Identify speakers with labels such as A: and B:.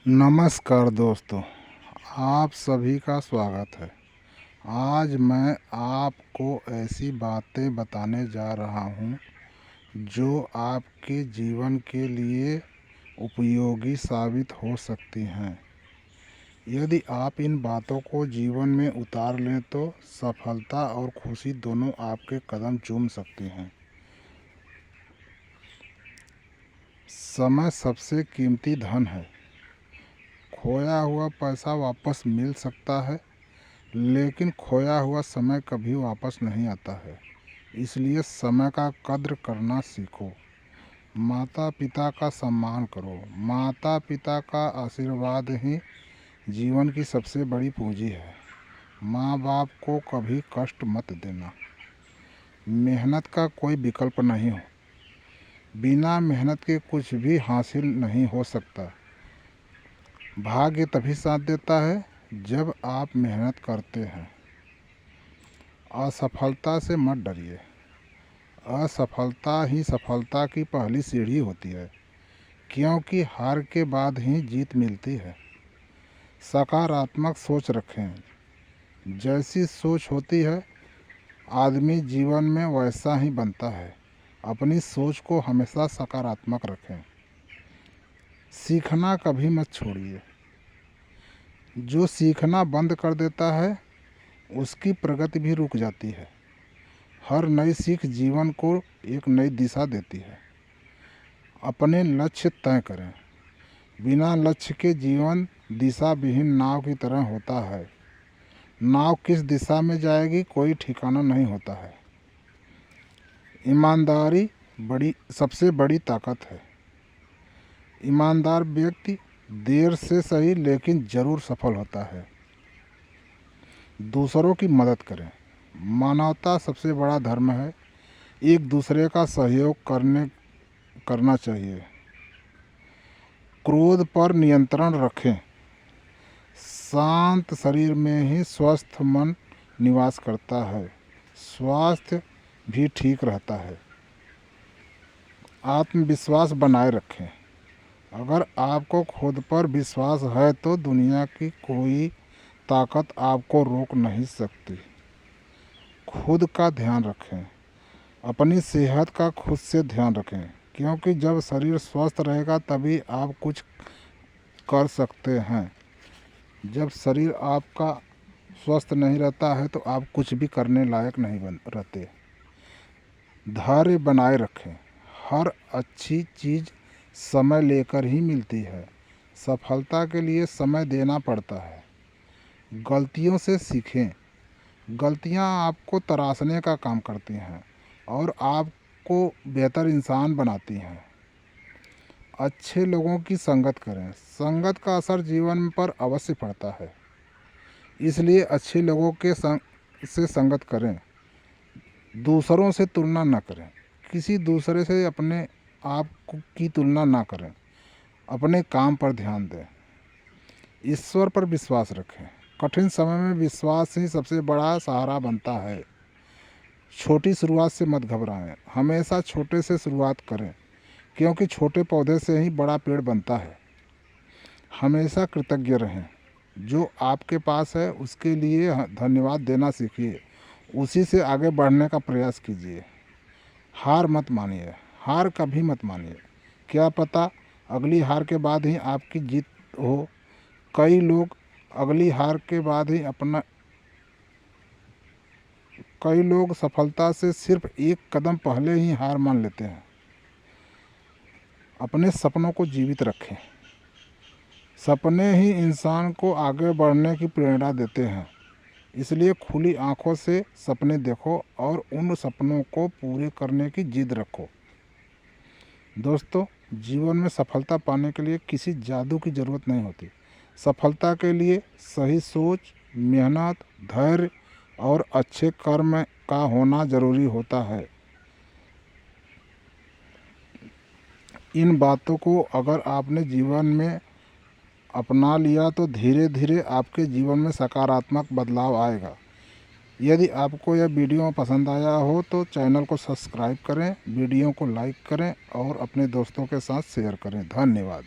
A: नमस्कार दोस्तों, आप सभी का स्वागत है। आज मैं आपको ऐसी बातें बताने जा रहा हूँ जो आपके जीवन के लिए उपयोगी साबित हो सकती हैं। यदि आप इन बातों को जीवन में उतार लें तो सफलता और खुशी दोनों आपके कदम चूम सकती हैं। समय सबसे कीमती धन है। खोया हुआ पैसा वापस मिल सकता है, लेकिन खोया हुआ समय कभी वापस नहीं आता है। इसलिए समय का कद्र करना सीखो। माता पिता का सम्मान करो। माता पिता का आशीर्वाद ही जीवन की सबसे बड़ी पूंजी है। माँ बाप को कभी कष्ट मत देना। मेहनत का कोई विकल्प नहीं हो। बिना मेहनत के कुछ भी हासिल नहीं हो सकता। भाग्य तभी साथ देता है जब आप मेहनत करते हैं। असफलता से मत डरिए। असफलता ही सफलता की पहली सीढ़ी होती है, क्योंकि हार के बाद ही जीत मिलती है। सकारात्मक सोच रखें। जैसी सोच होती है, आदमी जीवन में वैसा ही बनता है। अपनी सोच को हमेशा सकारात्मक रखें। सीखना कभी मत छोड़िए। जो सीखना बंद कर देता है, उसकी प्रगति भी रुक जाती है। हर नई सीख जीवन को एक नई दिशा देती है। अपने लक्ष्य तय करें। बिना लक्ष्य के जीवन दिशा विहीन नाव की तरह होता है। नाव किस दिशा में जाएगी कोई ठिकाना नहीं होता है। ईमानदारी सबसे बड़ी ताकत है। ईमानदार व्यक्ति देर से सही लेकिन ज़रूर सफल होता है। दूसरों की मदद करें। मानवता सबसे बड़ा धर्म है। एक दूसरे का सहयोग करना चाहिए। क्रोध पर नियंत्रण रखें। शांत शरीर में ही स्वस्थ मन निवास करता है। स्वास्थ्य भी ठीक रहता है। आत्मविश्वास बनाए रखें। अगर आपको खुद पर विश्वास है तो दुनिया की कोई ताकत आपको रोक नहीं सकती। खुद का ध्यान रखें। अपनी सेहत का खुद से ध्यान रखें, क्योंकि जब शरीर स्वस्थ रहेगा तभी आप कुछ कर सकते हैं। जब शरीर आपका स्वस्थ नहीं रहता है तो आप कुछ भी करने लायक नहीं रहते। धैर्य बनाए रखें। हर अच्छी चीज़ समय लेकर ही मिलती है। सफलता के लिए समय देना पड़ता है। गलतियों से सीखें। गलतियां आपको तराशने का काम करती हैं और आपको बेहतर इंसान बनाती हैं। अच्छे लोगों की संगत करें। संगत का असर जीवन पर अवश्य पड़ता है, इसलिए अच्छे लोगों से संगत करें। दूसरों से तुलना न करें। किसी दूसरे से अपने आप की तुलना ना करें। अपने काम पर ध्यान दें। ईश्वर पर विश्वास रखें। कठिन समय में विश्वास ही सबसे बड़ा सहारा बनता है। छोटी शुरुआत से मत घबराएं। हमेशा छोटे से शुरुआत करें, क्योंकि छोटे पौधे से ही बड़ा पेड़ बनता है। हमेशा कृतज्ञ रहें। जो आपके पास है उसके लिए धन्यवाद देना सीखिए। उसी से आगे बढ़ने का प्रयास कीजिए। हार मत मानिए। हार कभी मत मानिए। क्या पता अगली हार के बाद ही आपकी जीत हो। कई लोग अगली हार के बाद ही कई लोग सफलता से सिर्फ एक कदम पहले ही हार मान लेते हैं। अपने सपनों को जीवित रखें। सपने ही इंसान को आगे बढ़ने की प्रेरणा देते हैं। इसलिए खुली आंखों से सपने देखो और उन सपनों को पूरे करने की जिद रखो। दोस्तों, जीवन में सफलता पाने के लिए किसी जादू की ज़रूरत नहीं होती। सफलता के लिए सही सोच, मेहनत, धैर्य और अच्छे कर्म का होना ज़रूरी होता है। इन बातों को अगर आपने जीवन में अपना लिया तो धीरे धीरे आपके जीवन में सकारात्मक बदलाव आएगा। यदि आपको यह वीडियो पसंद आया हो तो चैनल को सब्सक्राइब करें, वीडियो को लाइक करें और अपने दोस्तों के साथ शेयर करें। धन्यवाद।